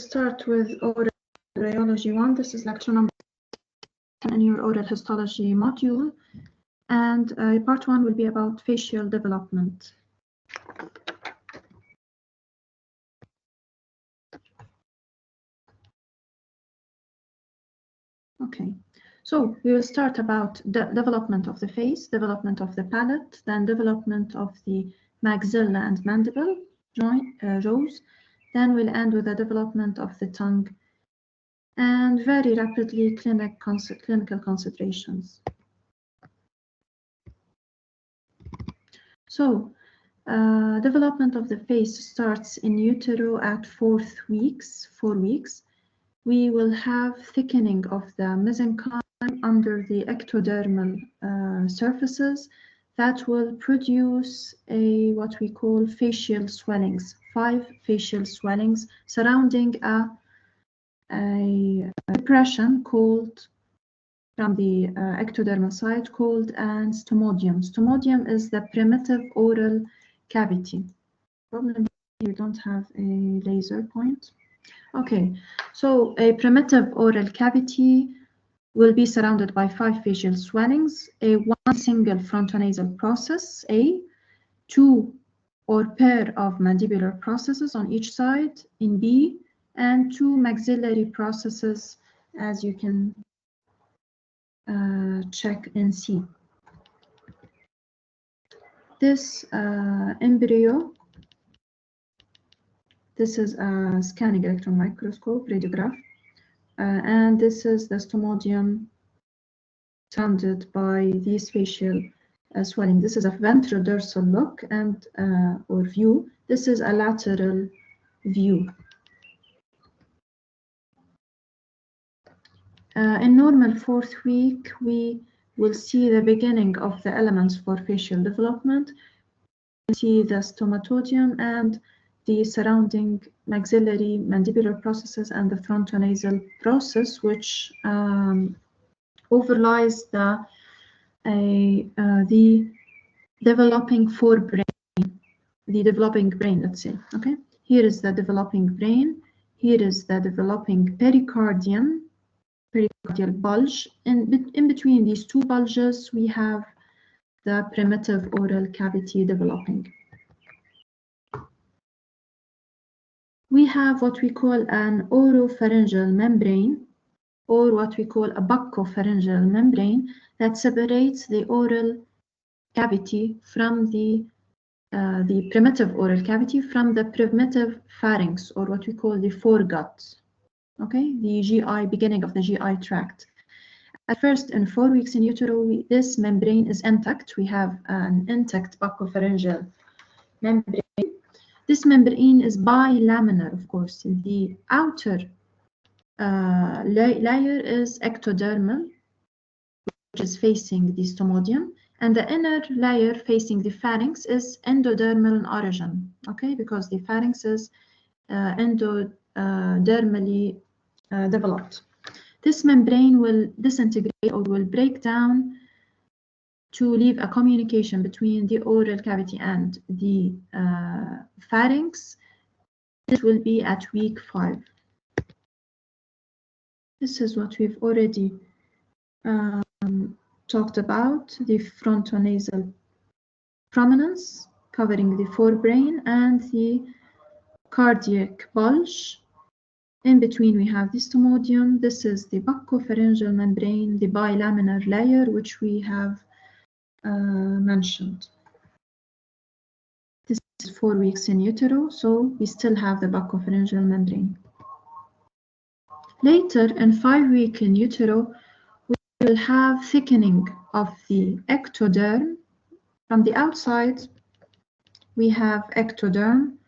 Start with oral embryology 1. This is lecture number 10 in your oral histology module. And part 1 will be about facial development. Okay, so we will start about the development of the face, development of the palate, then development of the maxilla and mandible rows. Then we'll end with the development of the tongue and very rapidly clinical considerations. So, development of the face starts in utero at 4 weeks. We will have thickening of the mesenchyme under the ectodermal surfaces that will produce what we call facial swellings, 5 facial swellings surrounding a depression called from the ectodermal side called an stomodium. Stomodium is the primitive oral cavity. Problem you don't have a laser point. Okay, so a primitive oral cavity will be surrounded by 5 facial swellings, one single frontonasal process, 2 or pair of mandibular processes on each side in B, and 2 maxillary processes, as you can check in C. This embryo, this is a scanning electron microscope radiograph, and this is the stomodium surrounded by these facial swelling. This is a ventrodorsal look and or view. This is a lateral view. In normal 4th week, we will see the beginning of the elements for facial development. We see the stomatodium and the surrounding maxillary mandibular processes and the frontonasal process, which overlies the developing forebrain, the developing brain, let's say. Okay, here is the developing brain. Here is the developing pericardial bulge. In between these 2 bulges, we have the primitive oral cavity developing. We have what we call an oropharyngeal membrane, or what we call a buccopharyngeal membrane, that separates the oral cavity from the primitive oral cavity from the primitive pharynx, or what we call the foregut. Okay, the GI, beginning of the GI tract. At first, in 4 weeks in utero, this membrane is intact. We have an intact buccopharyngeal membrane. This membrane is bilaminar, of course. The outer layer is ectodermal, which is facing the stomodium, and the inner layer facing the pharynx is endodermal in origin, okay, because the pharynx is endodermally developed. This membrane will disintegrate or will break down to leave a communication between the oral cavity and the pharynx. This will be at week 5. This is what we've already talked about, the frontonasal prominence covering the forebrain and the cardiac bulge. In between, we have the stomodium. This is the buccopharyngeal membrane, the bilaminar layer, which we have mentioned. This is 4 weeks in utero, so we still have the buccopharyngeal membrane. Later, in 5 weeks in utero, we will have thickening of the ectoderm. From the outside, we have ectoderm.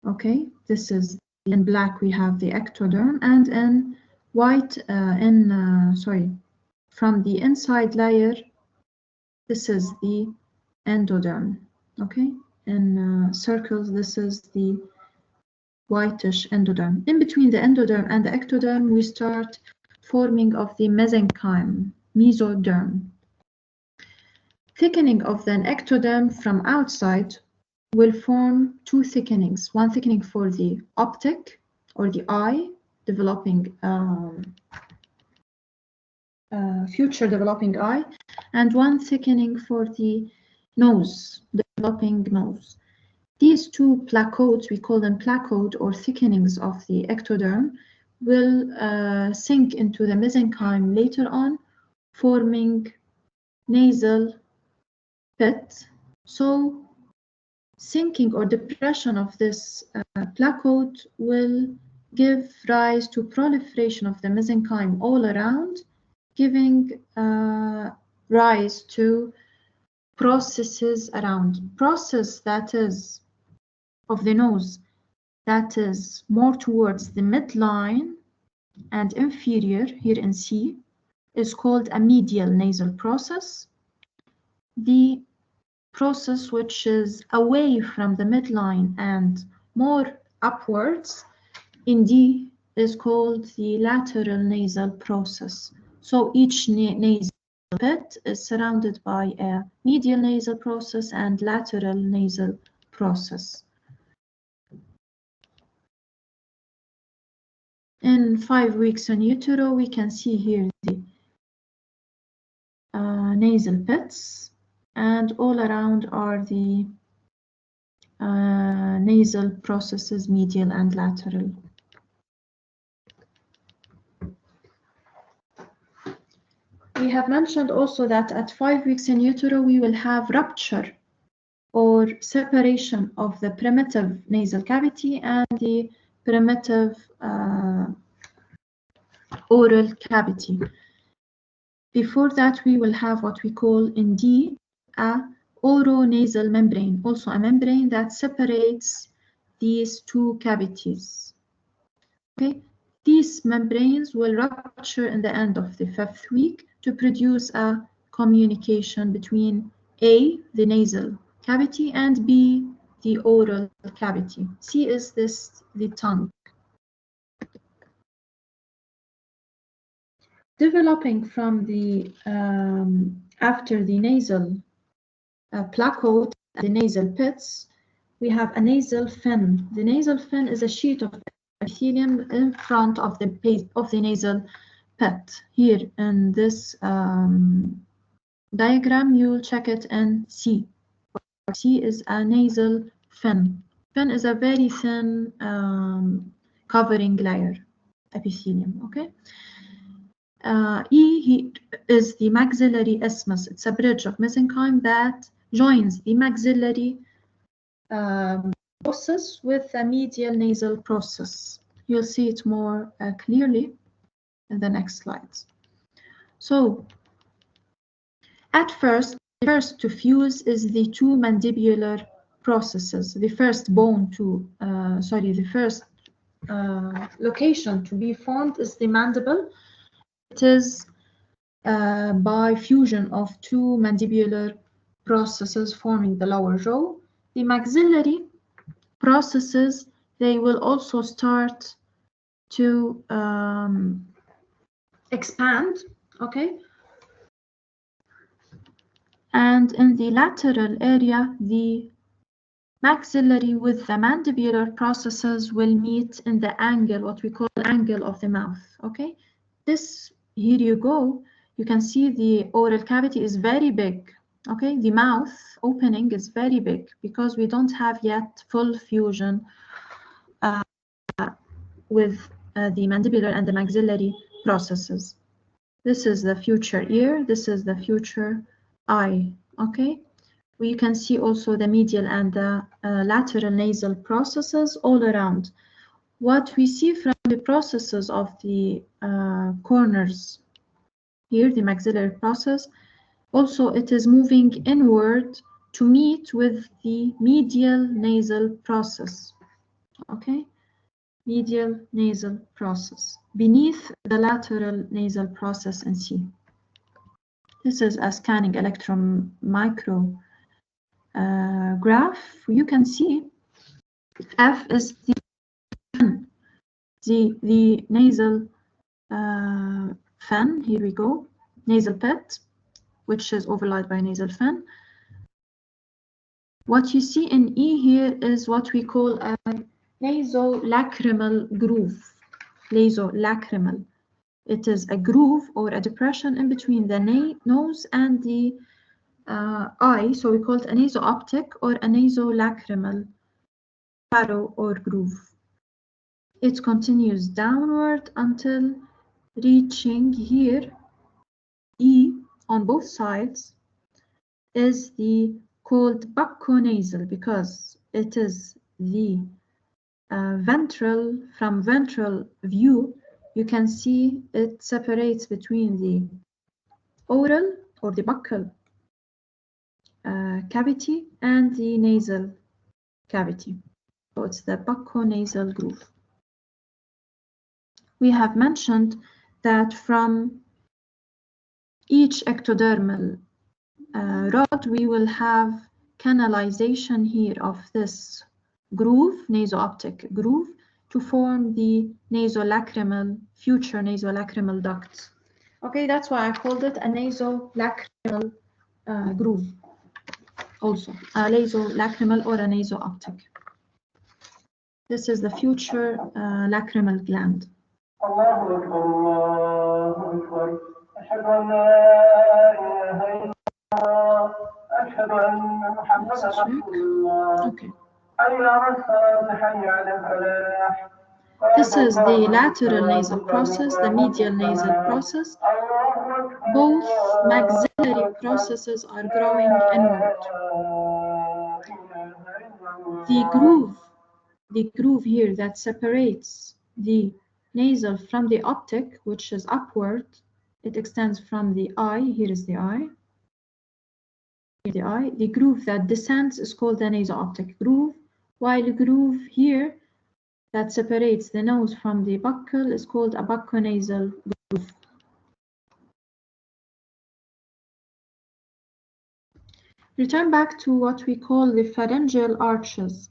Okay, this is in black. We have the ectoderm, and in white, from the inside layer, this is the endoderm. Okay, in circles, this is the whitish endoderm. In between the endoderm and the ectoderm, we start forming of the mesenchyme, mesoderm. Thickening of the ectoderm from outside will form 2 thickenings. One thickening for the optic, or the eye, developing future developing eye, and one thickening for the nose, developing nose. These two placodes, we call them placode or thickenings of the ectoderm, will sink into the mesenchyme later on, forming nasal pit. So sinking or depression of this placode will give rise to proliferation of the mesenchyme all around, giving rise to processes around. Process that is of the nose that is more towards the midline and inferior, here in C, is called a medial nasal process. The process which is away from the midline and more upwards in D is called the lateral nasal process. So each nasal pit is surrounded by a medial nasal process and lateral nasal process. In 5 weeks in utero, we can see here the nasal pits, and all around are the nasal processes, medial and lateral. We have mentioned also that at 5 weeks in utero, we will have rupture or separation of the primitive nasal cavity and the primitive oral cavity. Before that, we will have what we call in D a oronasal membrane, also a membrane that separates these two cavities. Okay, these membranes will rupture in the end of the 5th week to produce a communication between A, the nasal cavity, and B, the oral cavity. C is the tongue. Developing from the after the nasal placode, the nasal pits, we have a nasal fin. The nasal fin is a sheet of epithelium in front of the nasal pit. Here in this diagram, you'll check it in C. C is a nasal fin. Fin is a very thin covering layer, epithelium, okay? E is the maxillary isthmus. It's a bridge of mesenchyme that joins the maxillary process with a medial nasal process. You'll see it more clearly in the next slides. So, at first, the first to fuse is the two mandibular processes. The first bone to, the first location to be formed is the mandible. It is by fusion of two mandibular processes forming the lower jaw. The maxillary processes, they will also start to expand, okay? And in the lateral area, the maxillary with the mandibular processes will meet in the angle, what we call angle of the mouth, okay? This, here you go, you can see the oral cavity is very big, okay? The mouth opening is very big because we don't have yet full fusion with the mandibular and the maxillary processes. This is the future ear, this is the future eye, okay? We can see also the medial and the lateral nasal processes all around. What we see from the processes of the corners here, the maxillary process, also it is moving inward to meet with the medial nasal process, okay? Medial nasal process beneath the lateral nasal process in C. This is a scanning electron micro graph. You can see F is the nasal fin. Here we go, nasal pit, which is overlaid by nasal fin. What you see in E here is what we call a nasolacrimal groove. Nasolacrimal. It is a groove or a depression in between the nose and the eye, so we call it a naso-optic or a nasolacrimal furrow or groove. It continues downward until reaching here. E on both sides is the called bucconasal because it is the from ventral view. You can see it separates between the oral or the buccal cavity and the nasal cavity. So it's the bucconasal groove. We have mentioned that from each ectodermal rod, we will have canalization here of this groove, naso-optic groove, to form the nasolacrimal, future nasolacrimal ducts. Okay, that's why I called it a nasolacrimal groove. Also, a nasolacrimal or a naso-optic. This is the future lacrimal gland. Okay. This is the lateral nasal process, the medial nasal process. Both maxillary processes are growing inward. The groove here that separates the nasal from the optic, which is upward, it extends from the eye. Here is the eye. The eye. The groove that descends is called the naso-optic groove, while the groove here that separates the nose from the buccal is called a bucconasal groove. Return back to what we call the pharyngeal arches.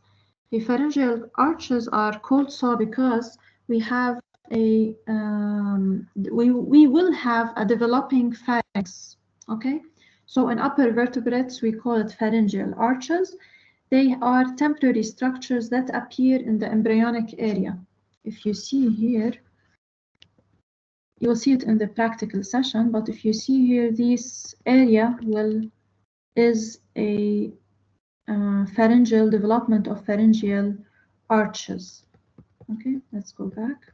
The pharyngeal arches are called so because we have a we will have a developing pharynx. Okay, so in upper vertebrates we call it pharyngeal arches. They are temporary structures that appear in the embryonic area. If you see here, you will see it in the practical session, but if you see here, this area is a pharyngeal development of pharyngeal arches. Okay, let's go back.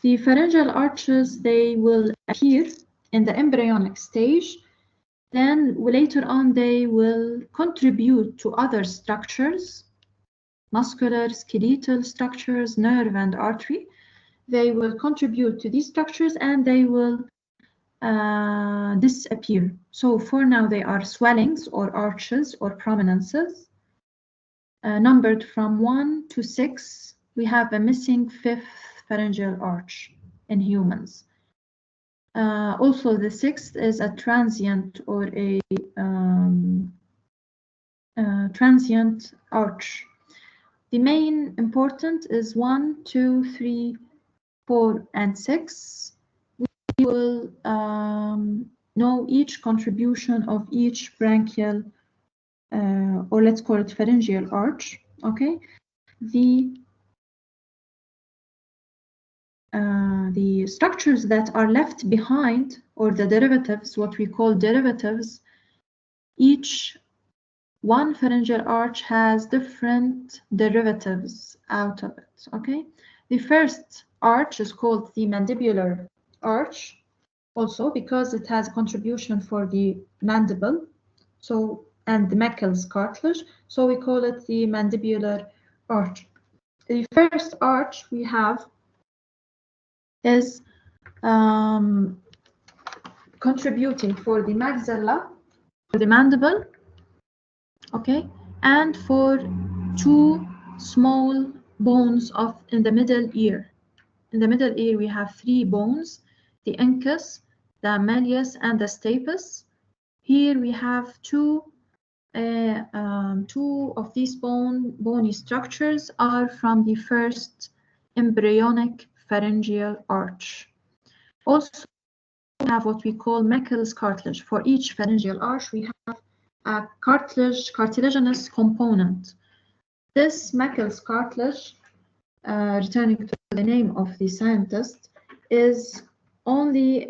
The pharyngeal arches, they will appear in the embryonic stage. Then later on, they will contribute to other structures, muscular, skeletal structures, nerve and artery. They will contribute to these structures and they will disappear. So for now, they are swellings or arches or prominences. Numbered from 1 to 6, we have a missing 5th pharyngeal arch in humans. Also, the 6th is a transient or a transient arch. The main important is 1, 2, 3, 4, and 6. We will know each contribution of each branchial, or let's call it pharyngeal arch. Okay, the structures that are left behind, or the derivatives, what we call derivatives, each one pharyngeal arch has different derivatives out of it. Okay, the first arch is called the mandibular arch, also because it has a contribution for the mandible, so and the Meckel's cartilage, so we call it the mandibular arch. The first arch we have is contributing for the maxilla, for the mandible, okay, and for 2 small bones in the middle ear. In the middle ear, we have 3 bones, the incus, the malleus, and the stapes. Here we have 2 of these bony structures are from the first embryonic pharyngeal arch. Also, we have what we call Meckel's cartilage. For each pharyngeal arch, we have a cartilaginous component. This Meckel's cartilage, returning to the name of the scientist, is only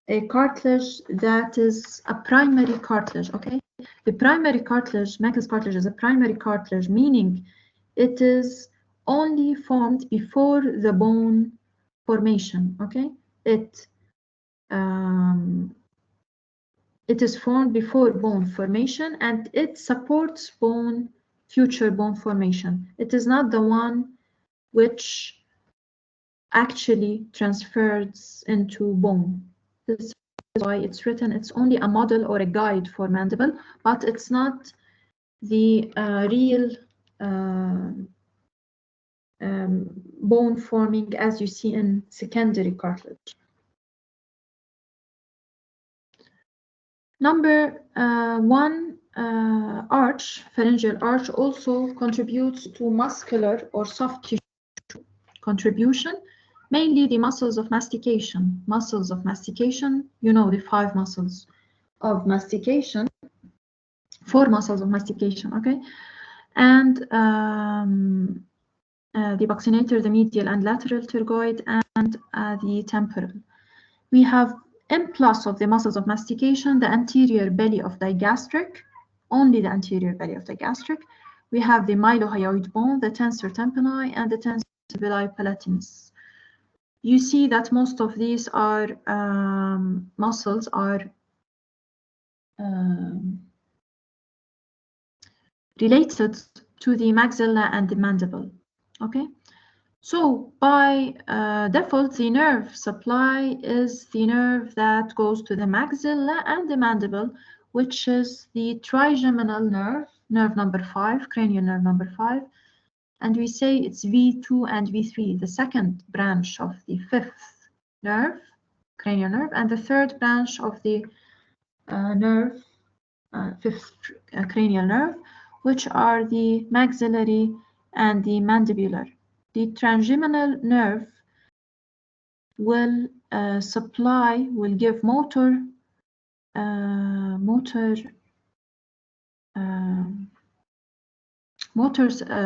a cartilage that is a primary cartilage, okay? The primary cartilage, Meckel's cartilage, is a primary cartilage, meaning it is only formed before the bone formation, okay? It is formed before bone formation, and it supports future bone formation. It is not the one which actually transfers into bone. This is why it's written, it's only a model or a guide for mandible, but it's not the real bone forming as you see in secondary cartilage. Number one, arch, pharyngeal arch, also contributes to muscular or soft tissue contribution, mainly the muscles of mastication. Muscles of mastication, you know, the 5 muscles of mastication, 4 muscles of mastication, okay? And the buccinator, the medial and lateral pterygoid, and the temporal. We have M plus of the muscles of mastication, the anterior belly of digastric, only the anterior belly of digastric. We have the mylohyoid bone, the tensor tympani, and the tensor tibiali palatinis. You see that most of these are muscles are related to the maxilla and the mandible. Okay, so by default, the nerve supply is the nerve that goes to the maxilla and the mandible, which is the trigeminal nerve, nerve number 5, cranial nerve number 5. And we say it's V2 and V3, the second branch of the 5th nerve, cranial nerve, and the third branch of the nerve, 5th cranial nerve, which are the maxillary and the mandibular. The trigeminal nerve will give motor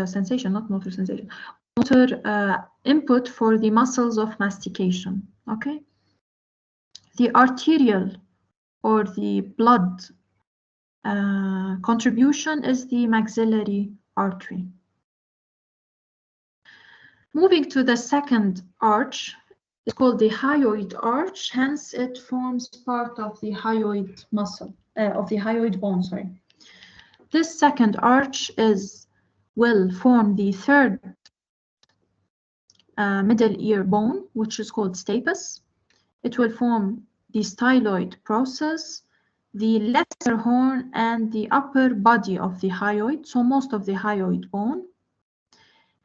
sensation, not motor sensation, motor input for the muscles of mastication, okay? The arterial or the blood contribution is the maxillary artery. Moving to the second arch, it's called the hyoid arch, hence it forms part of the hyoid muscle, of the hyoid bone, sorry. This second arch will form the third middle ear bone, which is called stapes. It will form the styloid process, the lesser horn, and the upper body of the hyoid, so most of the hyoid bone.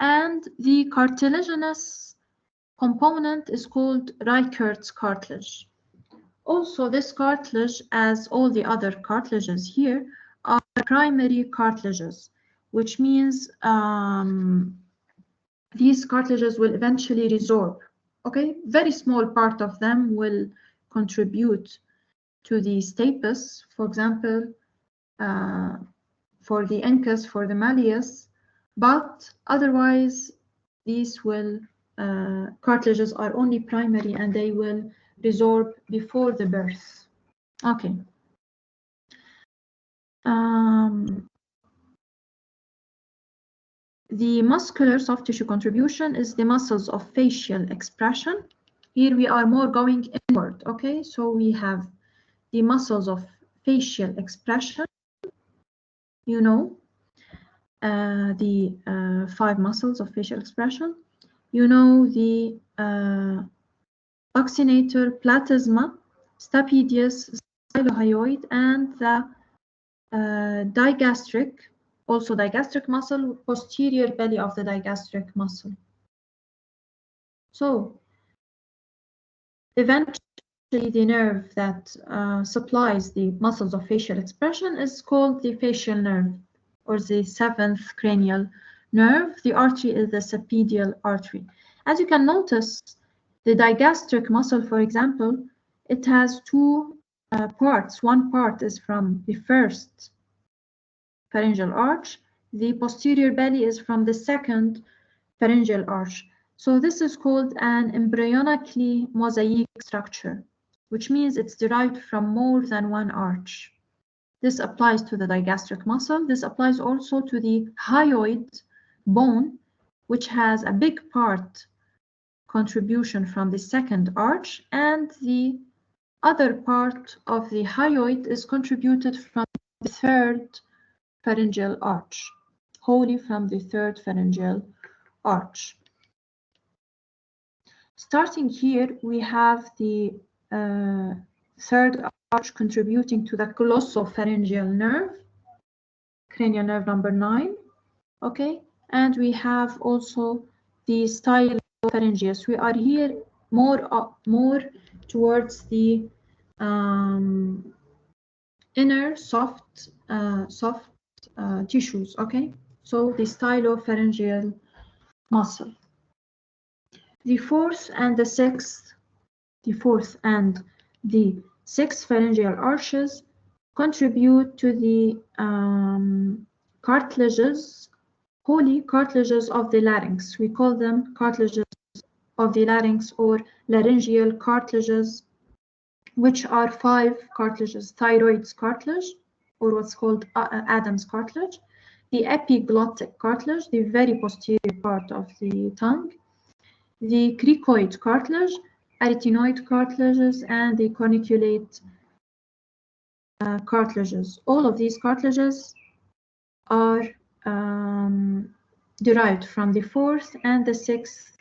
And the cartilaginous component is called Reichert's cartilage. Also, this cartilage, as all the other cartilages here, are primary cartilages, which means these cartilages will eventually resorb. Okay, very small part of them will contribute to the stapes, for example, for the incus, for the malleus, but otherwise these cartilages are only primary and they will resorb before the birth. Okay. The muscular soft tissue contribution is the muscles of facial expression. Here we are more going inward, okay? So we have the muscles of facial expression, you know, the 5 muscles of facial expression. You know the buccinator, platysma, stapedius, stylohyoid, and the digastric, also digastric muscle, posterior belly of the digastric muscle. So eventually the nerve that supplies the muscles of facial expression is called the facial nerve, or the 7th cranial nerve. The artery is the sapedial artery. As you can notice, the digastric muscle, for example, it has 2 parts. One part is from the first pharyngeal arch. The posterior belly is from the second pharyngeal arch. So this is called an embryonically mosaic structure, which means it's derived from more than one arch. This applies to the digastric muscle. This applies also to the hyoid bone, which has a big part contribution from the second arch, and the other part of the hyoid is contributed from the third pharyngeal arch, wholly from the third pharyngeal arch. Starting here, we have the third arch contributing to the glossopharyngeal nerve, cranial nerve number 9, okay? And we have also the stylopharyngeus. We are here more towards the inner soft tissues, okay? So the stylopharyngeal muscle. The fourth and the sixth pharyngeal arches contribute to the cartilages, wholly cartilages of the larynx. We call them cartilages of the larynx or laryngeal cartilages, which are 5 cartilages: thyroid cartilage, or what's called Adam's cartilage, the epiglottic cartilage, the very posterior part of the tongue, the cricoid cartilage, arytenoid cartilages, and the corniculate cartilages. All of these cartilages are derived from the fourth and the sixth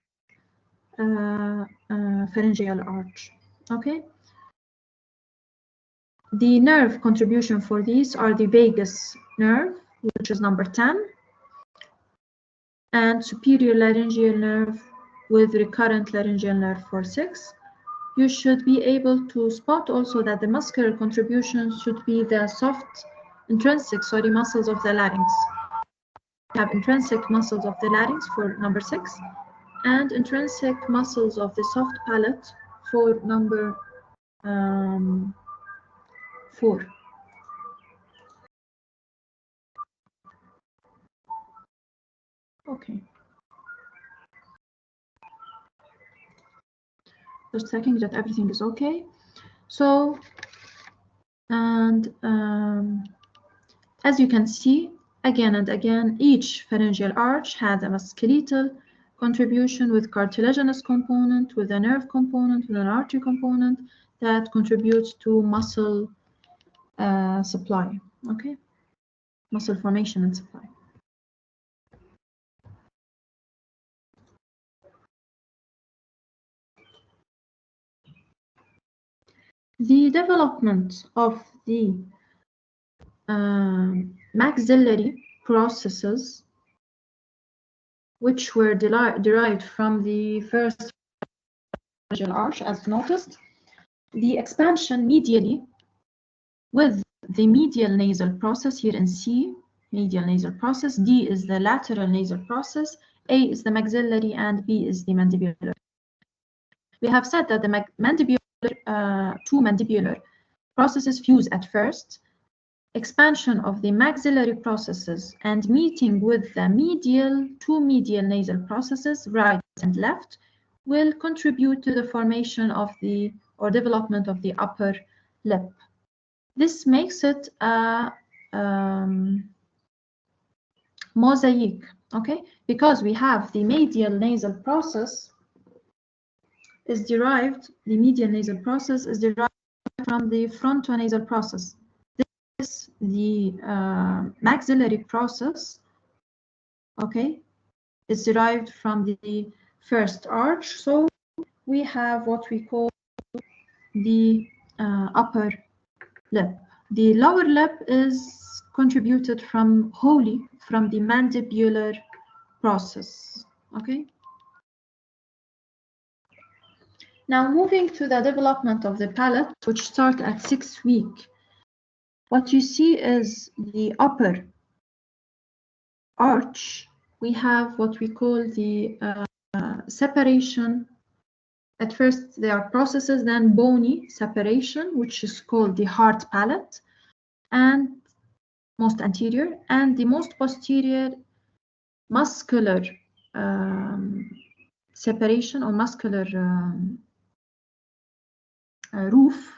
pharyngeal arch. Okay. The nerve contribution for these are the vagus nerve, which is number 10, and superior laryngeal nerve with recurrent laryngeal nerve for 6. You should be able to spot also that the muscular contribution should be the soft intrinsic muscles of the larynx. We have intrinsic muscles of the larynx for number 6 and intrinsic muscles of the soft palate for number 4. Okay. Just checking that everything is okay. So, and as you can see, again and again, each pharyngeal arch has a skeletal contribution with cartilaginous component, with a nerve component, with an artery component that contributes to muscle supply, okay? Muscle formation and supply. The development of the maxillary processes, which were derived from the first pharyngeal arch, as noticed, the expansion medially with the medial nasal process here in C, medial nasal process, D is the lateral nasal process, A is the maxillary, and B is the mandibular. We have said that the two mandibular processes fuse at first. Expansion of the maxillary processes and meeting with the two medial nasal processes, right and left, will contribute to the formation of the or development of the upper lip. This makes it a mosaic, okay? Because we have the medial nasal process is derived, the medial nasal process is derived from the frontonasal process. This the maxillary process, okay, is derived from the first arch. So we have what we call the upper lip. The lower lip is contributed wholly from the mandibular process, okay? Now moving to the development of the palate, which starts at 6 weeks. What you see is the upper arch. We have what we call the separation. At first, there are processes, then bony separation, which is called the hard palate. And most anterior, and the most posterior muscular separation or muscular roof,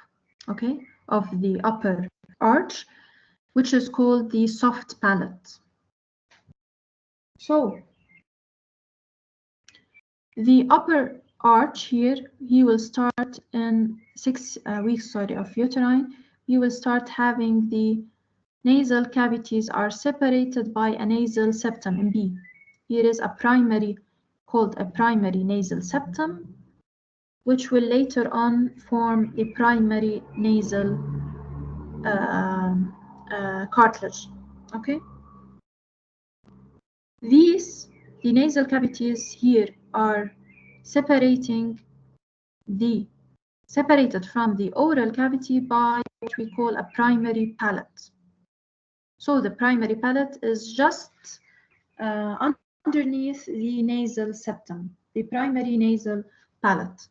okay, of the upper arch, which is called the soft palate. So the upper arch here, he will start in 6 weeks, of uterine. You will start having the nasal cavities are separated by a nasal septum in B. Here is a primary, called a primary nasal septum, which will later on form a primary nasal cartilage. Okay. The nasal cavities here are separated from the oral cavity by what we call a primary palate. So the primary palate is just underneath the nasal septum, the primary nasal palate.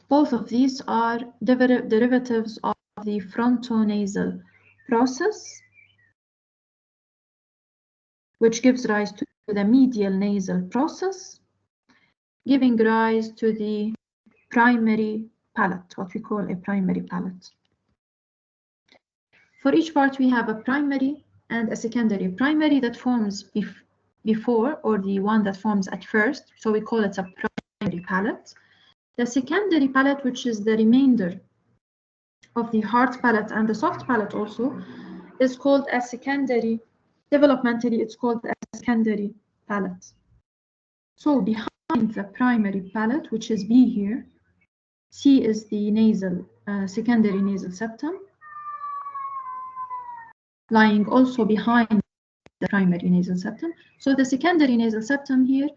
Both of these are derivatives of the frontonasal process, which gives rise to the medial nasal process, giving rise to the primary palate, what we call a primary palate. For each part, we have a primary and a secondary. Primary that forms before, or the one that forms at first, so we call it a primary palate. The secondary palate, which is the remainder of the hard palate and the soft palate also, is called a secondary. Developmentally, it's called a secondary palate. So behind the primary palate, which is B here, C is the nasal, secondary nasal septum, lying also behind the primary nasal septum. So the secondary nasal septum here,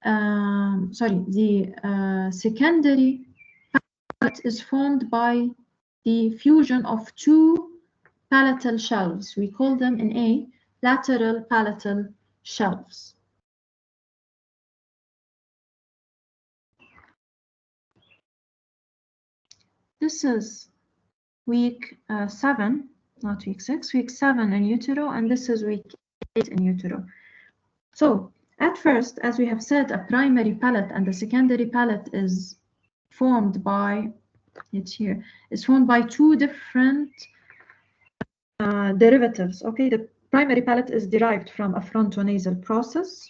the secondary palate is formed by the fusion of two palatal shelves. We call them in A, lateral palatal shelves. This is week 7, not week 6, week 7 in utero, and this is week 8 in utero. So at first, as we have said, a primary palate and a secondary palate is formed by, it's here, it's formed by two different derivatives. Okay, the primary palate is derived from a frontonasal process,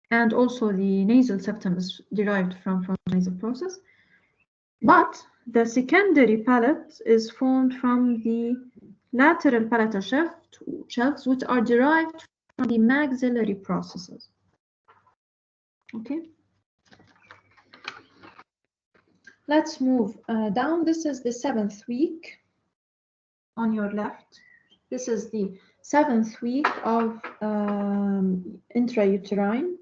and also the nasal septum is derived from frontonasal process. But the secondary palate is formed from the lateral palatal shelves, which are derived from the maxillary processes. Okay. Let's move down. This is the 7th week on your left. This is the 7th week of intrauterine.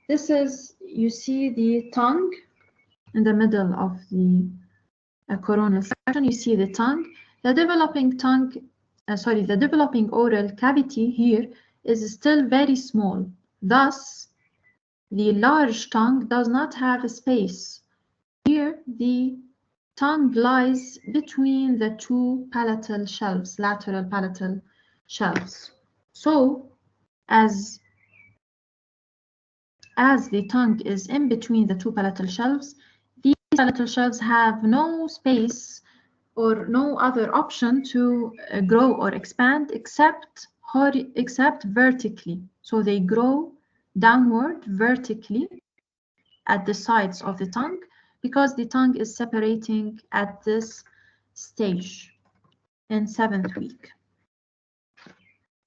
This is, you see the tongue in the middle of the coronal section. You see the tongue. The developing tongue, the developing oral cavity here is still very small. Thus, the large tongue does not have a space. Here, the tongue lies between the two palatal shelves, lateral palatal shelves. So, as the tongue is in between the two palatal shelves, these palatal shelves have no space or no other option to grow or expand except vertically. So they grow downward vertically at the sides of the tongue, because the tongue is separating at this stage in 7th week.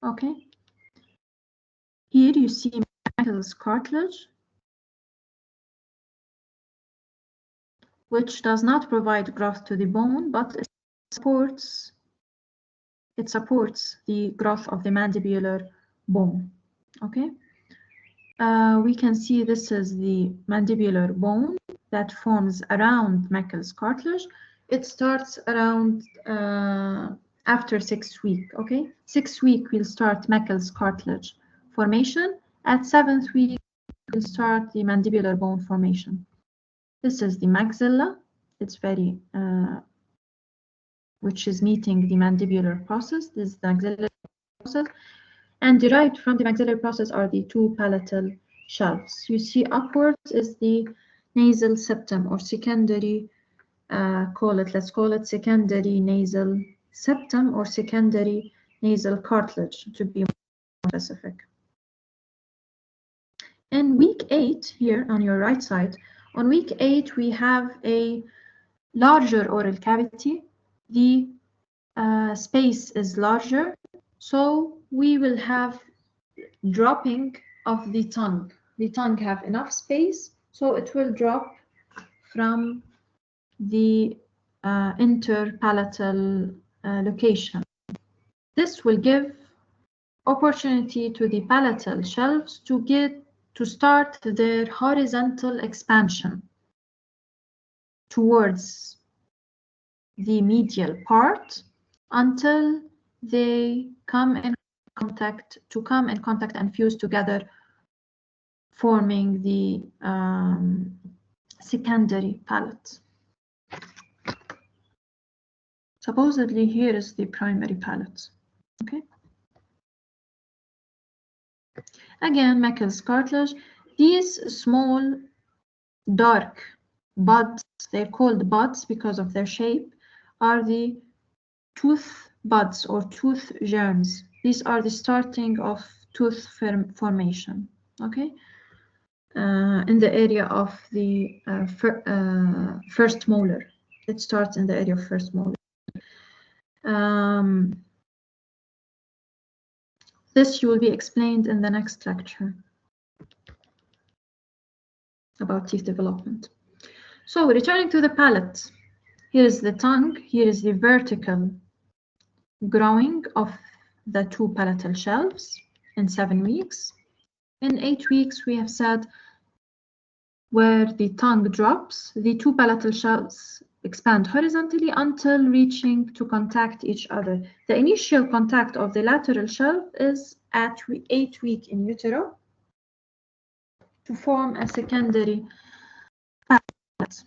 Okay. Here you see Meckel's cartilage, which does not provide growth to the bone, but it supports the growth of the mandibular bone. Okay. We can see this is the mandibular bone that forms around Meckel's cartilage. It starts around after 6th week. Okay, 6th week we'll start Meckel's cartilage formation. At 7th week we'll start the mandibular bone formation. This is the maxilla. it's very which is meeting the mandibular process. This is the maxillary process, and derived from the maxillary process are the two palatal shelves. You see upwards is the nasal septum or secondary, let's call it secondary nasal septum or secondary nasal cartilage to be more specific. In week 8, here on your right side, on week 8 we have a larger oral cavity. The space is larger, so we will have dropping of the tongue. The tongue have enough space, so it will drop from the interpalatal location. This will give opportunity to the palatal shelves to start their horizontal expansion towards the medial part until they come in contact and fuse together, forming the secondary palate. Supposedly here is the primary palate. Okay. Again, Meckel's cartilage. These small dark buds, they're called buds because of their shape, are the tooth buds or tooth germs. These are the starting of tooth formation. Okay. In the area of the first molar. It starts in the area of first molar. This will be explained in the next lecture about teeth development. So returning to the palate, here is the tongue, here is the vertical growing of the two palatal shelves in 7 weeks. In 8 weeks, we have said where the tongue drops, the two palatal shelves expand horizontally until reaching to contact each other. The initial contact of the lateral shelf is at 8 weeks in utero to form a secondary palate.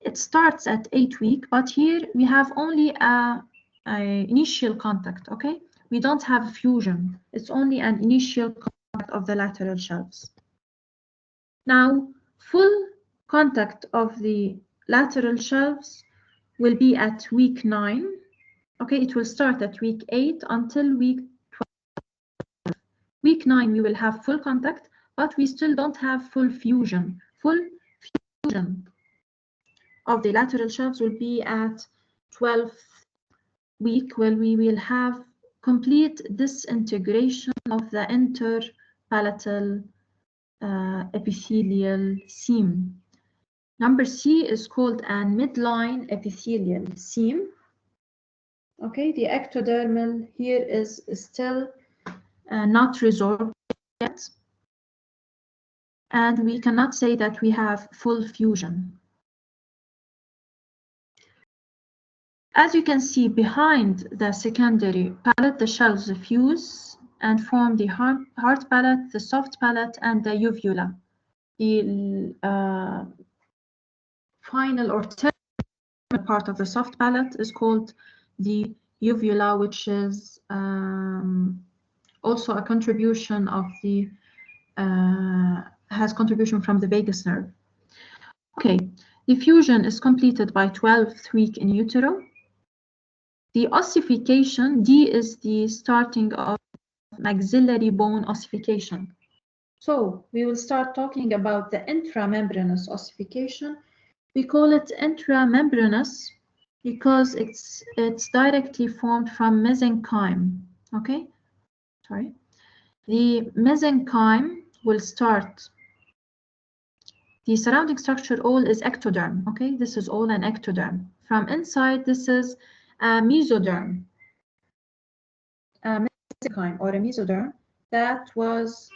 It starts at 8 weeks, but here we have only a initial contact, okay? We don't have fusion. It's only an initial contact of the lateral shelves. Now, full contact of the lateral shelves will be at week 9. Okay, it will start at week 8 until week 12. Week 9, we will have full contact, but we still don't have full fusion. Full fusion of the lateral shelves will be at 12th week, where we will have complete disintegration of the interpalatal epithelial seam. Number C is called a midline epithelial seam. Okay, the ectodermal here is still not resolved yet, and we cannot say that we have full fusion. As you can see, behind the secondary palate, the shelves fuse and form the hard palate, the soft palate, and the uvula. The final or terminal part of the soft palate is called the uvula, which is also a contribution of the has contribution from the vagus nerve. Okay, the fusion is completed by 12th week in utero. The ossification, D is the starting of maxillary bone ossification. So we will start talking about the intramembranous ossification. We call it intramembranous because it's directly formed from mesenchyme. Okay, sorry. The mesenchyme will start. The surrounding structure all is ectoderm. Okay, this is all an ectoderm. From inside, this is a mesoderm, a mesenchyme or a mesoderm that was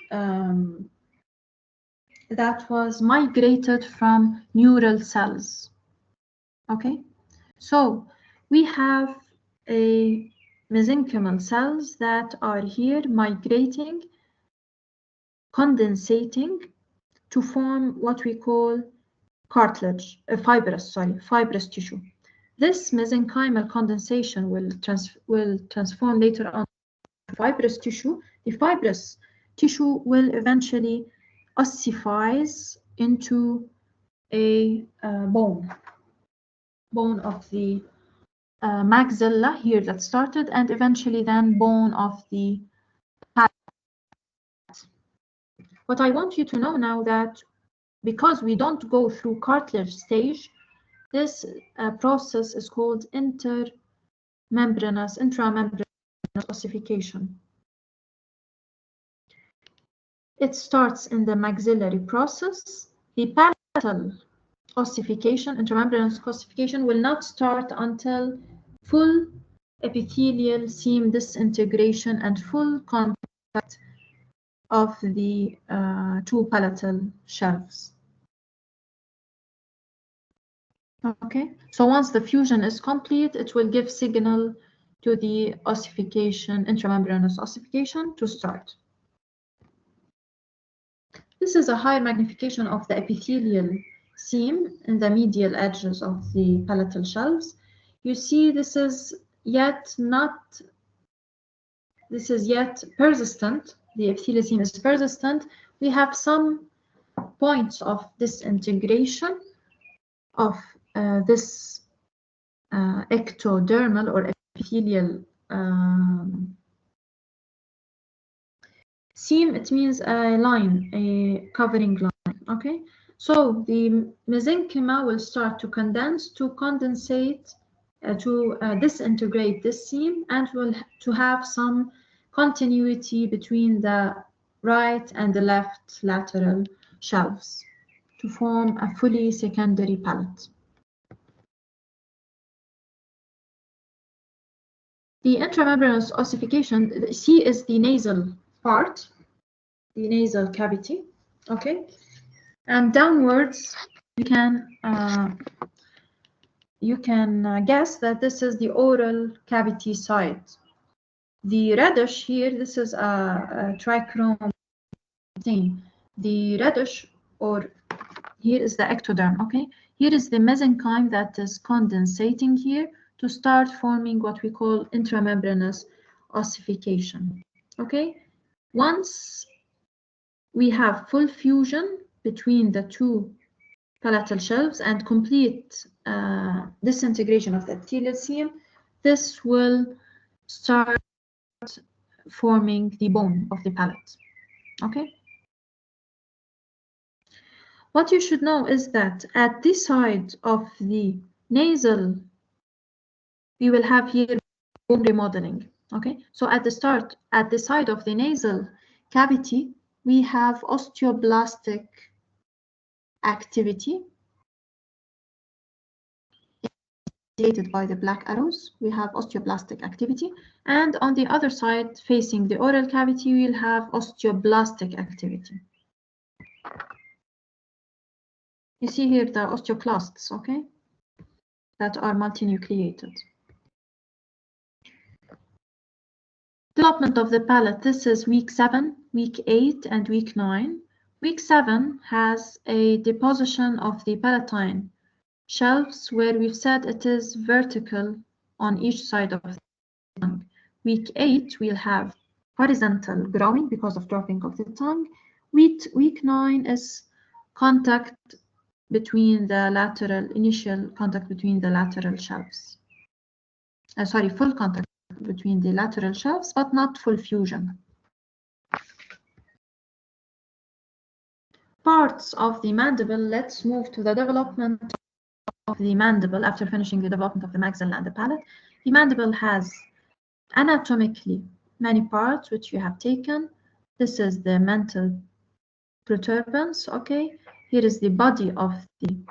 migrated from neural cells. Okay, so we have a mesenchymal cells that are here migrating, condensating to form what we call cartilage, fibrous tissue. This mesenchymal condensation will transform later on fibrous tissue. The fibrous tissue will eventually ossifies into a bone of the maxilla here that started, and eventually then bone of the palate. What I want you to know now that because we don't go through cartilage stage, this process is called intramembranous ossification. It starts in the maxillary process. The palatal ossification, intramembranous ossification, will not start until full epithelial seam disintegration and full contact of the two palatal shelves. Okay, so once the fusion is complete, it will give signal to the ossification, intramembranous ossification, to start. This is a higher magnification of the epithelial seam in the medial edges of the palatal shelves. You see this is yet persistent. The epithelial seam is persistent. We have some points of disintegration of this ectodermal or epithelial seam. It means a line, a covering line. Okay, so the mesenchyma will start to condense, to condensate, to disintegrate this seam, and will to have some continuity between the right and the left lateral shelves to form a fully secondary palate. The intramembranous ossification, C is the nasal part, the nasal cavity, okay? And downwards, you can guess that this is the oral cavity side. The reddish here, this is a trichrome stain. The reddish, or here is the ectoderm, okay? Here is the mesenchyme that is condensating here to start forming what we call intramembranous ossification, okay? Once we have full fusion between the two palatal shelves and complete disintegration of the epithelial seam, this will start forming the bone of the palate, okay? What you should know is that at this side of the nasal, we will have here bone remodeling, okay? So at the start, at the side of the nasal cavity, we have osteoblastic activity indicated by the black arrows. We have osteoblastic activity, and on the other side, facing the oral cavity, we'll have osteoblastic activity. You see here the osteoclasts, okay, that are multinucleated. Development of the palate. This is week 7, week 8, and week 9. Week 7 has a deposition of the palatine shelves where we've said it is vertical on each side of the tongue. Week 8 we'll have horizontal growing because of dropping of the tongue. Week 9 is contact between the initial contact between the lateral shelves. Full contact between the lateral shelves, but not full fusion. Parts of the mandible. Let's move to the development of the mandible after finishing the development of the maxilla and the palate. The mandible has anatomically many parts which you have taken. This is the mental protuberance, okay? Here is the body of in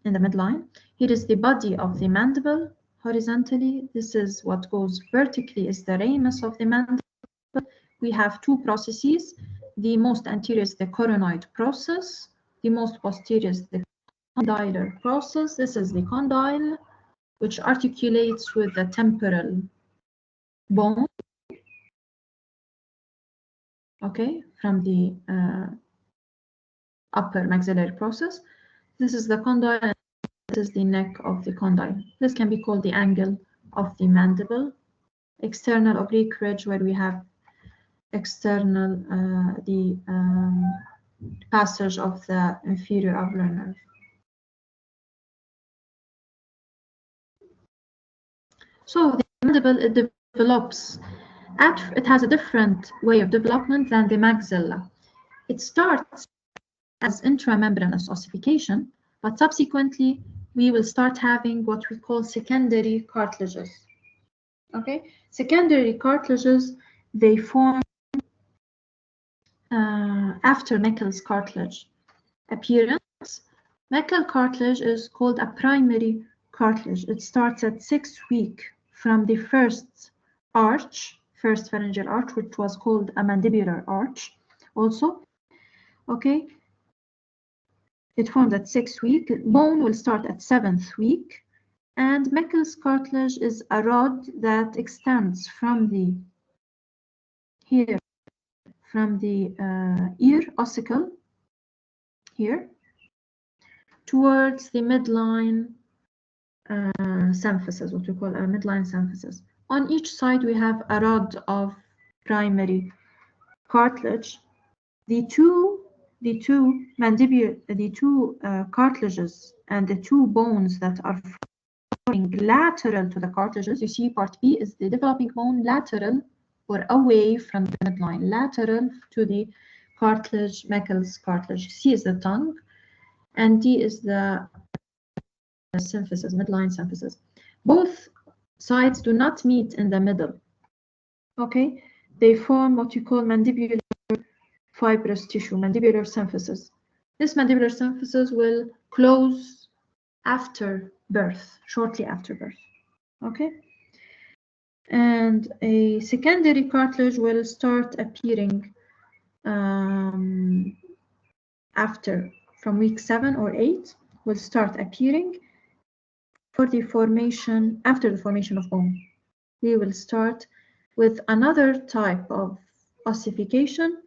the midline. Here is the body of the mandible horizontally. This is what goes vertically is the ramus of the mandible. We have two processes. The most anterior is the coronoid process. The most posterior is the condylar process. This is the condyle, which articulates with the temporal bone, okay, from the upper maxillary process. This is the condyle, and this is the neck of the condyle. This can be called the angle of the mandible. External oblique ridge, where we have external passage of the inferior alveolar nerve. So the mandible, it develops. It has a different way of development than the maxilla. It starts as intramembranous ossification, but subsequently we will start having what we call secondary cartilages. Okay, secondary cartilages, they form after Meckel's cartilage appearance. Meckel cartilage is called a primary cartilage. It starts at 6 weeks from the first pharyngeal arch, which was called a mandibular arch also. Okay, it formed at 6 weeks. Bone will start at 7th week. And Meckel's cartilage is a rod that extends from the ear ossicle here towards the midline symphysis, what we call a midline symphysis. On each side, we have a rod of primary cartilage. The two cartilages and the two bones that are forming lateral to the cartilages. You see, part B is the developing bone lateral or away from the midline, lateral to the cartilage, Meckel's cartilage. C is the tongue, and D is the symphysis, midline symphysis. Both sides do not meet in the middle. Okay, they form what you call mandibular fibrous tissue, mandibular symphysis. This mandibular symphysis will close after birth, shortly after birth. Okay, and a secondary cartilage will start appearing after, from week 7 or 8, will start appearing for the formation, after the formation of bone. We will start with another type of ossification,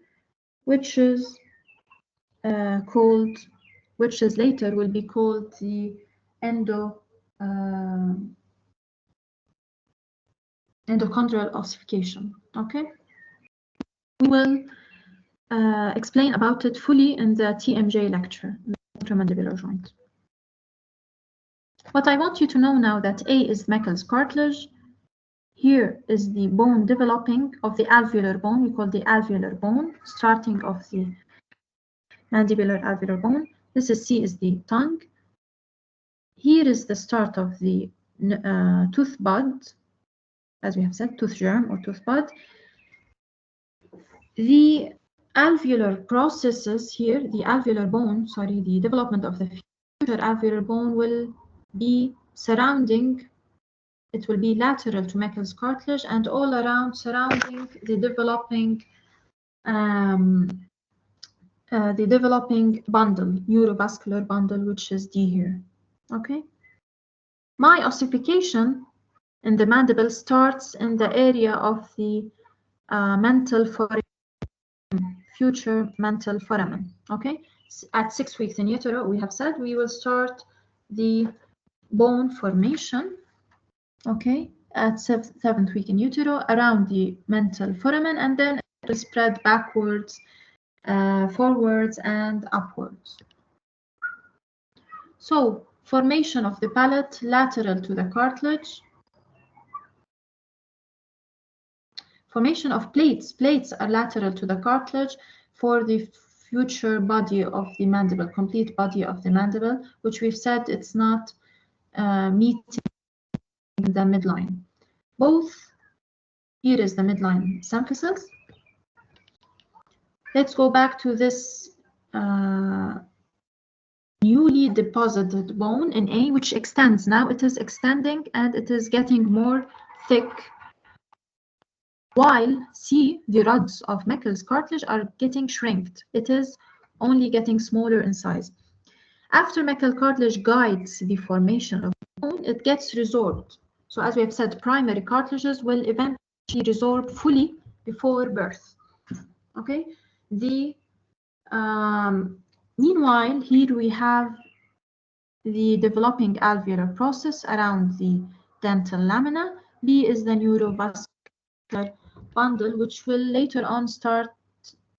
which is later will be called the endochondral ossification. Okay, we will explain about it fully in the TMJ lecture, the intramandibular joint. But I want you to know now that A is Meckel's cartilage. Here is the bone developing of the alveolar bone. We call the alveolar bone, starting of the mandibular alveolar bone. This is C is the tongue. Here is the start of the tooth bud, as we have said, tooth germ or tooth bud. The alveolar processes here, the alveolar bone, the development of the future alveolar bone will be surrounding, it will be lateral to Meckel's cartilage and all around surrounding the developing bundle, neurovascular bundle, which is D here. Okay. My ossification in the mandible starts in the area of the mental foramen, future mental foramen. Okay. At 6 weeks in utero, we have said we will start the bone formation. Okay, at 7th week in utero around the mental foramen, and then it will spread backwards, forwards, and upwards. So, formation of the palate lateral to the cartilage. Formation of plates. Plates are lateral to the cartilage for the future body of the mandible, complete body of the mandible, which we've said it's not meeting the midline. Both, here is the midline symphysis. Let's go back to this newly deposited bone in A, which extends. Now it is extending and it is getting more thick, while C, the rods of Meckel's cartilage, are getting shrinked. It is only getting smaller in size. After Meckel cartilage guides the formation of the bone, it gets resorbed. So as we have said, primary cartilages will eventually resorb fully before birth. Okay. Meanwhile, here we have the developing alveolar process around the dental lamina. B is the neurovascular bundle, which will later on start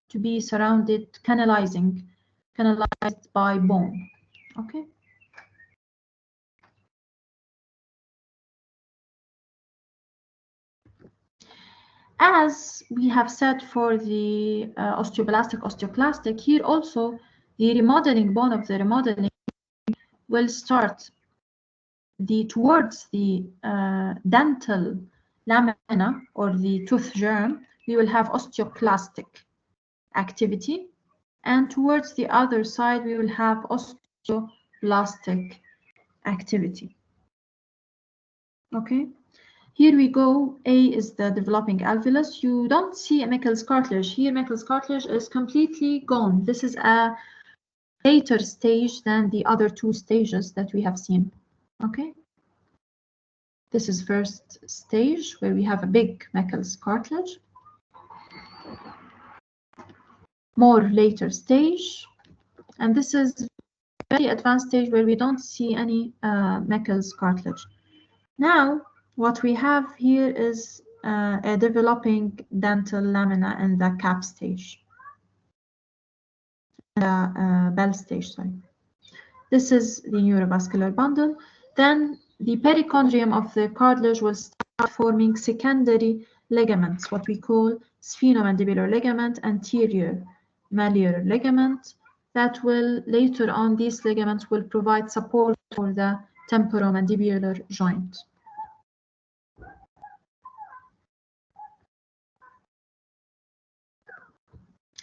to be surrounded, canalized by bone. Okay. As we have said for the osteoclastic, here also the remodeling bone of the remodeling will start towards the dental lamina or the tooth germ. We will have osteoclastic activity, and towards the other side we will have osteoblastic activity. Okay. Here we go. A is the developing alveolus. You don't see a Meckel's cartilage. Here Meckel's cartilage is completely gone. This is a later stage than the other two stages that we have seen. Okay. This is first stage where we have a big Meckel's cartilage. More later stage. And this is very advanced stage where we don't see any Meckel's cartilage. Now, what we have here is a developing dental lamina in the cap stage, bell stage, sorry. This is the neurovascular bundle. Then the perichondrium of the cartilage will start forming secondary ligaments, what we call sphenomandibular ligament, anterior malleolar ligament, that will later on, these ligaments will provide support for the temporomandibular joint.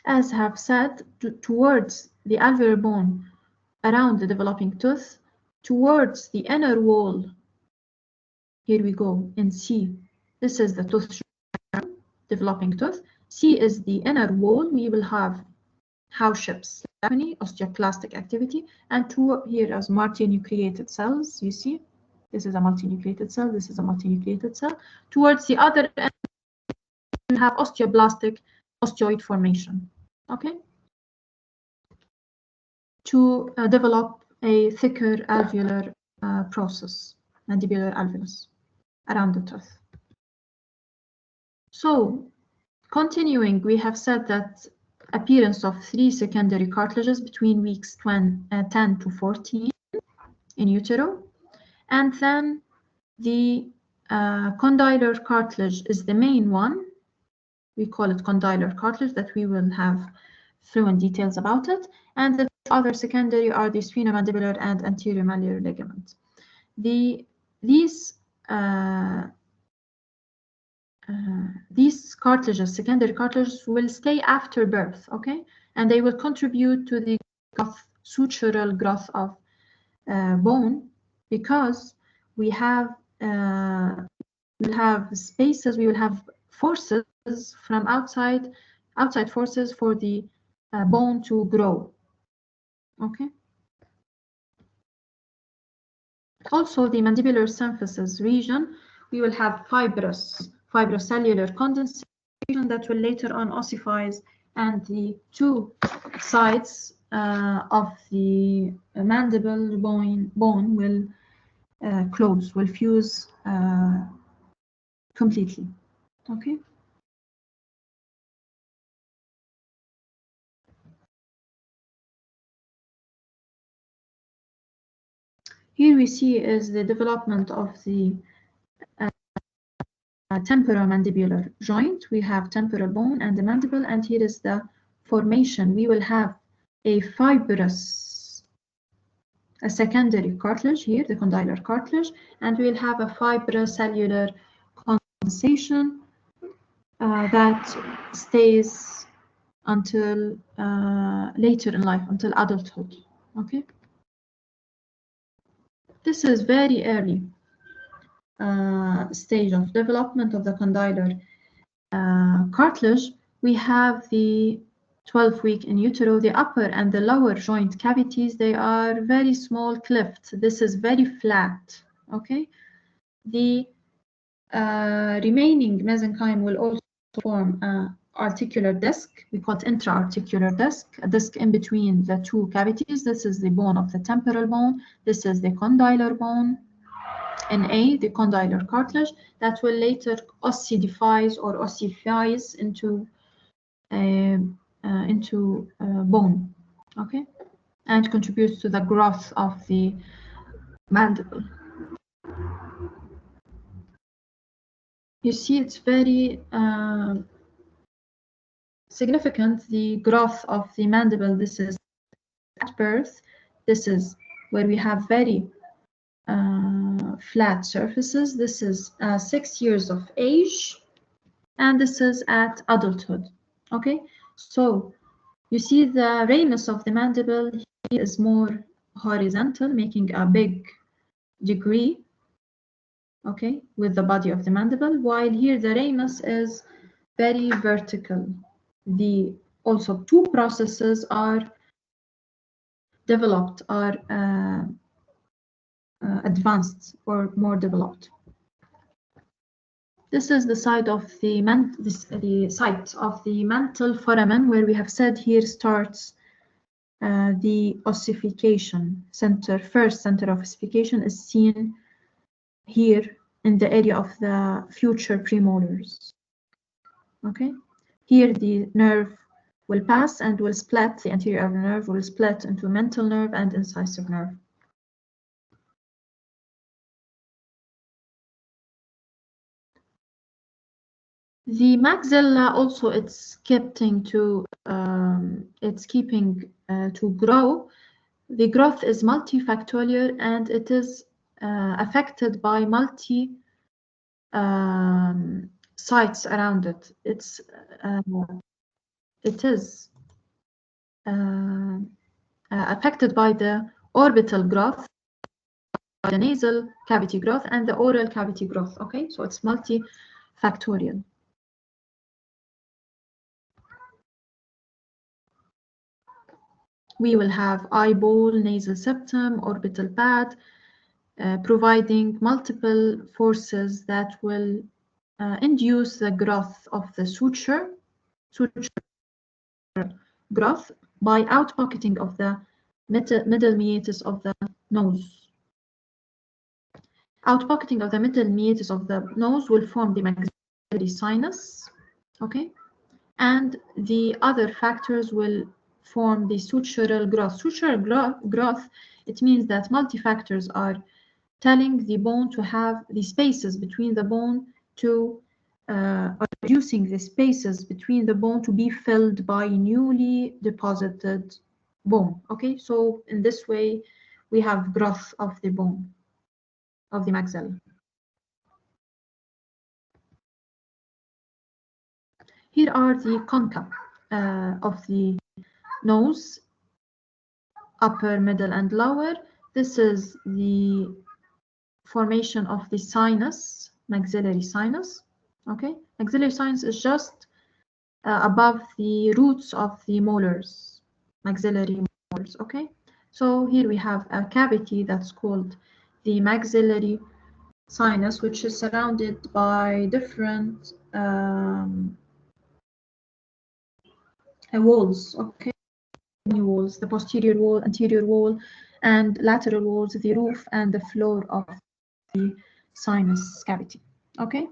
As have said, towards the alveolar bone around the developing tooth, towards the inner wall, here we go in C, this is the tooth germ, developing tooth. C is the inner wall. We will have Howship's osteoclastic activity, and two here as multinucleated cells. You see, this is a multinucleated cell, this is a multinucleated cell. Towards the other end, we have osteoblastic osteoid formation. Okay, to develop a thicker alveolar process, mandibular alveolus around the tooth. So, continuing, we have said that appearance of 3 secondary cartilages between weeks 10 to 14 in utero, and then the condylar cartilage is the main one. We call it condylar cartilage, that we will have fluent details about it, and the other secondary are the sphenomandibular and anterior malleolar ligaments. These cartilages, secondary cartilages, will stay after birth, okay, and they will contribute to the sutural growth of bone, because we will have spaces, we will have forces from outside forces for the bone to grow. Okay. Also, the mandibular symphysis region, we will have fibrocellular condensation that will later on ossifies, and the two sides of the mandible bone will close, will fuse completely. Okay. Here we see is the development of the temporomandibular joint. We have temporal bone and the mandible, and here is the formation. We will have a secondary cartilage here, the condylar cartilage, and we will have a fibrocellular condensation that stays until later in life, until adulthood. Okay. This is very early stage of development of the condylar cartilage. We have the 12-week in utero. The upper and the lower joint cavities, they are very small clefts. This is very flat. Okay. The remaining mesenchyme will also form a articular disc. We call it intra-articular disc, a disc in between the two cavities. This is the bone of the temporal bone. This is the condylar bone. NA, the condylar cartilage, that will later ossidifies or ossifies into bone, okay, and contributes to the growth of the mandible. You see, it's very significant, the growth of the mandible. This is at birth. This is where we have very flat surfaces. This is 6 years of age, and this is at adulthood. Okay, so you see the ramus of the mandible here is more horizontal, making a big degree, okay, with the body of the mandible, while here the ramus is very vertical. The also two processes are developed, are advanced or more developed. This is the site of the site of the mantle foramen, where we have said here starts the ossification center. First center of ossification is seen here in the area of the future premolars. Okay, here the nerve will pass and will split. The anterior nerve will split into mental nerve and incisive nerve. The maxilla also, it's keeping to grow. The growth is multifactorial, and it is affected by multi sites around it. It is affected by the orbital growth, the nasal cavity growth, and the oral cavity growth. Okay, so it's multifactorial. We will have eyeball, nasal septum, orbital pad, providing multiple forces that will induce the growth of the suture growth by outpocketing of the middle meatus of the nose. Outpocketing of the middle meatus of the nose will form the maxillary sinus, okay? And the other factors will form the sutural growth. Sutural growth, it means that multifactors are telling the bone to have the spaces between the bone to reducing the spaces between the bone to be filled by newly deposited bone. Okay, so in this way we have growth of the bone of the maxilla. Here are the concha of the nose, upper, middle, and lower. This is the formation of the sinus, maxillary sinus. Okay, maxillary sinus is just above the roots of the molars, maxillary molars. Okay, so here we have a cavity that's called the maxillary sinus, which is surrounded by different walls. Okay, walls, the posterior wall, anterior wall, and lateral walls, the roof and the floor of the sinus cavity. Okay,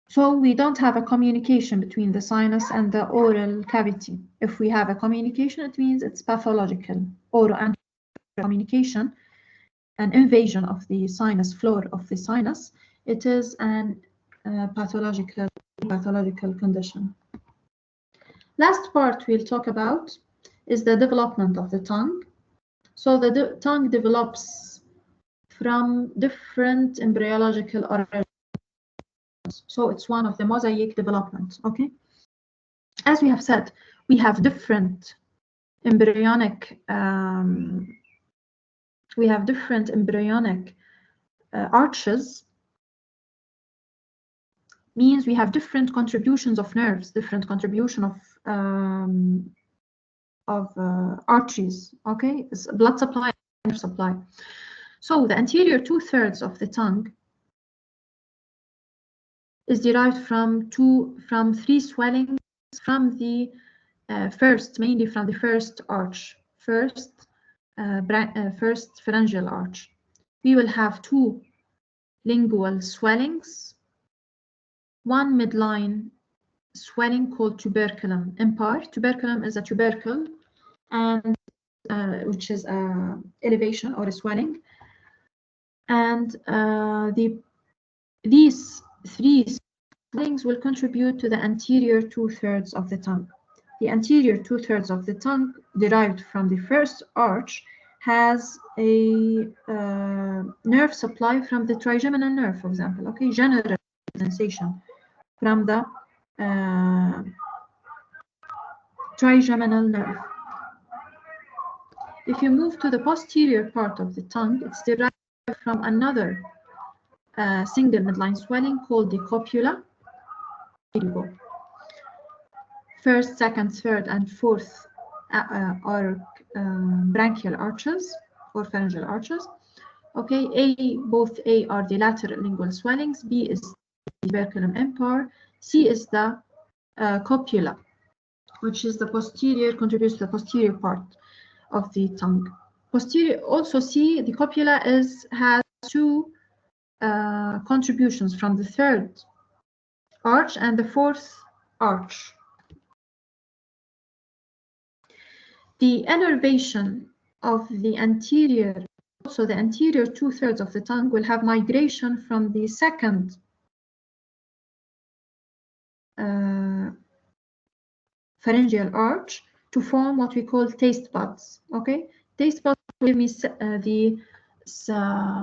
so we don't have a communication between the sinus and the oral cavity. If we have a communication, it means it's pathological. Oral and communication, an invasion of the sinus floor of the sinus, it is an pathological condition. Last part we'll talk about is the development of the tongue. So the tongue develops from different embryological origins. So it's one of the mosaic developments. Okay, as we have said, we have different embryonic arches. Means we have different contributions of nerves, different contribution of arteries. Okay, it's blood supply, nerve supply. So the anterior 2/3 of the tongue is derived from three swellings from the mainly from the first arch, first pharyngeal arch. We will have two lingual swellings, one midline swelling called tuberculum impar. Tuberculum is a tubercle, and which is a elevation or a swelling, and these three swellings will contribute to the anterior 2/3 of the tongue. The anterior 2/3 of the tongue, derived from the first arch, has a nerve supply from the trigeminal nerve, for example. Okay, general sensation from the trigeminal nerve. If you move to the posterior part of the tongue, it's derived from another single midline swelling called the copula. Here you go. First, second, third, and fourth are branchial arches or pharyngeal arches. Okay, both A are the lateral lingual swellings, B is the tuberculum impar, C is the copula, which is the posterior, contributes to the posterior part of the tongue. Posterior, also C, the copula has two contributions from the third arch and the fourth arch. The innervation of the anterior, also the anterior 2/3 of the tongue, will have migration from the second pharyngeal arch to form what we call taste buds. Okay, taste buds will give me the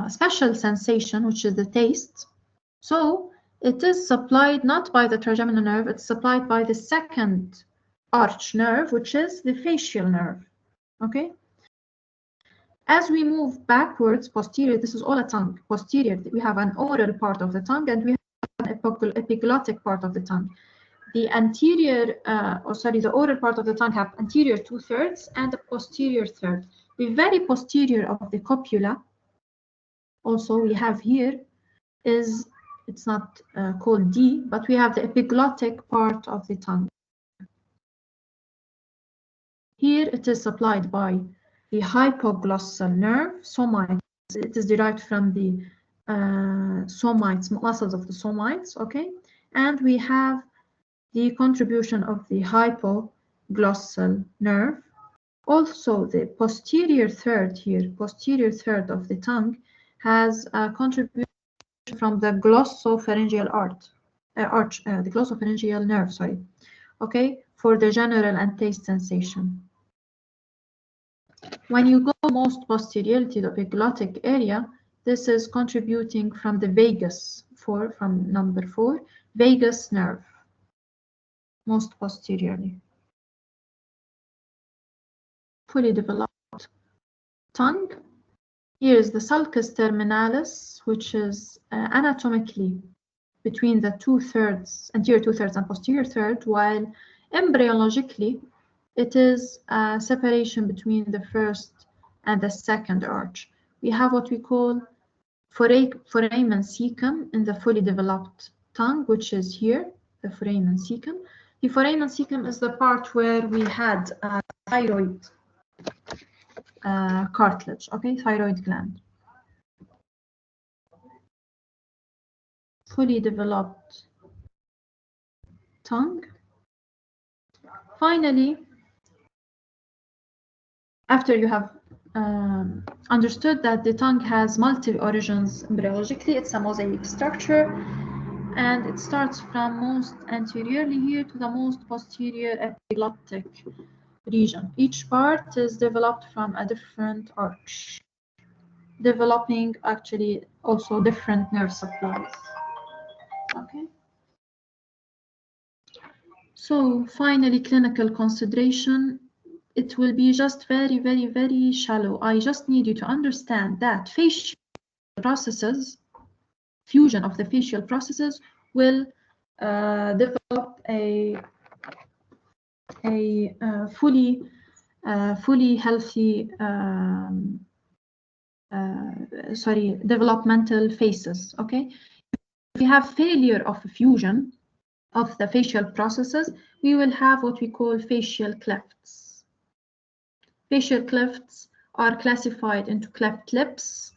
special sensation, which is the taste. So it is supplied not by the trigeminal nerve, it's supplied by the second arch nerve, which is the facial nerve. Okay, as we move backwards, posterior, this is all a tongue. Posterior, we have an oral part of the tongue, and we have an epiglottic part of the tongue. The anterior, the oral part of the tongue have anterior 2/3 and a posterior third. The very posterior of the copula, also we have here, is, it's not called D, but we have the epiglottic part of the tongue. Here it is supplied by the hypoglossal nerve, somites. It is derived from the somites, muscles of the somites, okay? And we have the contribution of the hypoglossal nerve. Also, the posterior third here, posterior third of the tongue, has a contribution from the glossopharyngeal the glossopharyngeal nerve, sorry, okay, for the general and taste sensation. When you go most posteriorly to the epiglottic area, this is contributing from the vagus, from number 4, vagus nerve, most posteriorly. Fully developed tongue. Here is the sulcus terminalis, which is anatomically between the 2/3, anterior 2/3 and posterior third, while embryologically it is a separation between the first and the second arch. We have what we call foramen cecum in the fully developed tongue, which is here, the foramen cecum. The foramen cecum is the part where we had thyroid cartilage, okay, thyroid gland. Fully developed tongue. Finally, after you have understood that the tongue has multiple origins embryologically, it's a mosaic structure, and it starts from most anteriorly here to the most posterior epiglottic region. Each part is developed from a different arch, developing actually also different nerve supplies. Okay. So finally, clinical consideration. It will be just very, very, very shallow. I just need you to understand that facial processes, fusion of the facial processes, will develop a fully healthy, developmental phases. Okay, If we have failure of fusion of the facial processes, we will have what we call facial clefts. Facial clefts are classified into cleft lips,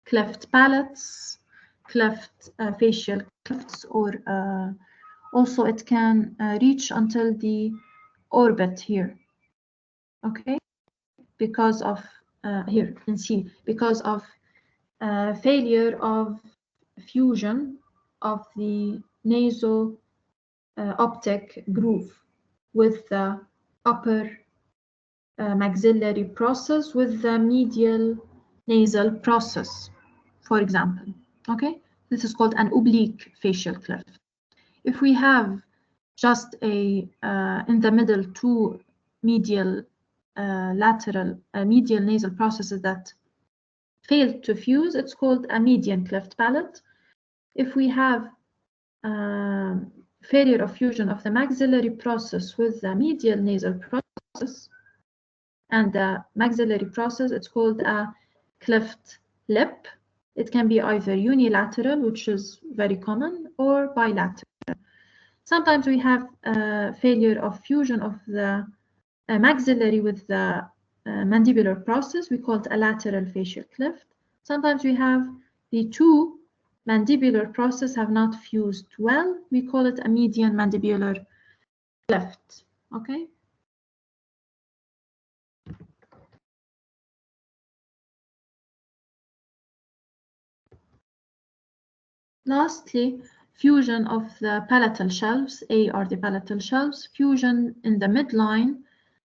cleft palates, cleft facial clefts, or also it can reach until the orbit here. Okay, because of here you can see, because of failure of fusion of the nasal optic groove with the upper maxillary process with the medial nasal process, for example. Okay, this is called an oblique facial cleft. If we have just a in the middle two medial lateral medial nasal processes that failed to fuse, it's called a median cleft palate. If we have failure of fusion of the maxillary process with the medial nasal process and the maxillary process, it's called a cleft lip. It can be either unilateral, which is very common, or bilateral. Sometimes we have failure of fusion of the maxillary with the mandibular process. We call it a lateral facial cleft. Sometimes we have the two mandibular process have not fused well. We call it a median mandibular cleft. Okay. Lastly, fusion of the palatal shelves. A are the palatal shelves. Fusion in the midline.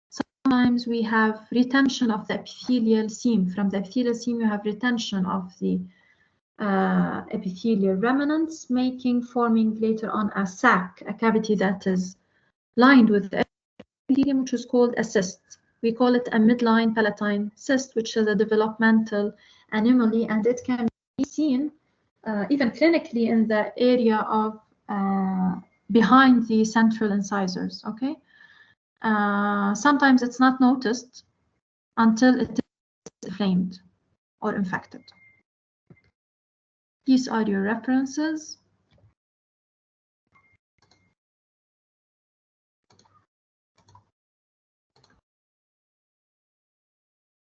Sometimes we have retention of the epithelial seam. From the epithelial seam, you have retention of the epithelial remnants, forming later on a sac, a cavity that is lined with epithelium, which is called a cyst. We call it a midline palatine cyst, which is a developmental anomaly, and it can be seen even clinically in the area of behind the central incisors. Okay, sometimes it's not noticed until it is inflamed or infected. These are your references.